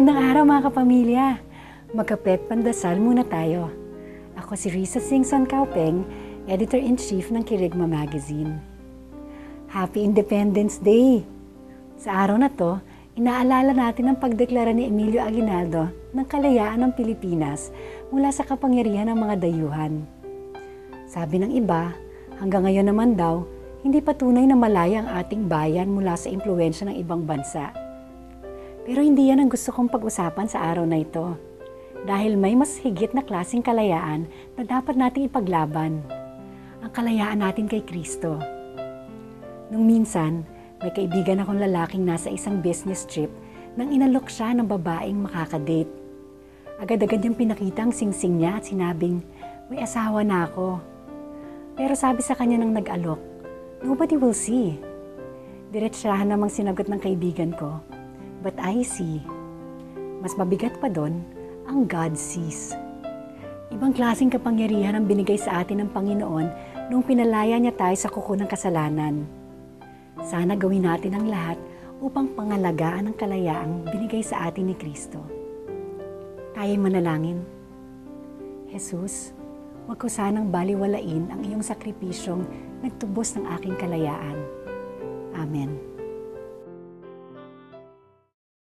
Magandang araw mga kapamilya. Magkape't pandasal muna tayo. Ako si Risa Singson Kaupeng, Editor-in-Chief ng Kirigma Magazine. Happy Independence Day! Sa araw na to, inaalala natin ang pagdeklara ni Emilio Aguinaldo ng kalayaan ng Pilipinas mula sa kapangyarihan ng mga dayuhan. Sabi ng iba, hanggang ngayon naman daw, hindi pa tunay na malaya ang ating bayan mula sa impluwensya ng ibang bansa. Pero hindi yan ang gusto kong pag-usapan sa araw na ito. Dahil may mas higit na klaseng kalayaan na dapat nating ipaglaban. Ang kalayaan natin kay Kristo. Nung minsan, may kaibigan akong lalaking nasa isang business trip nang inalok siya ng babaeng makakadate. Agad-agad niyang pinakita ang singsing niya at sinabing, may asawa na ako. Pero sabi sa kanya nang nag-alok, nobody will see. Diretsahan namang sinagot ng kaibigan ko, but I see. Mas mabigat pa doon, ang God sees. Ibang klaseng kapangyarihan ang binigay sa atin ng Panginoon nung pinalaya niya tayo sa kuko ng kasalanan. Sana gawin natin ang lahat upang pangalagaan ang kalayaang binigay sa atin ni Kristo. Tayo'y manalangin. Jesus, huwag ko sanang baliwalain ang iyong sakripisyong nagtubos ng aking kalayaan. Amen.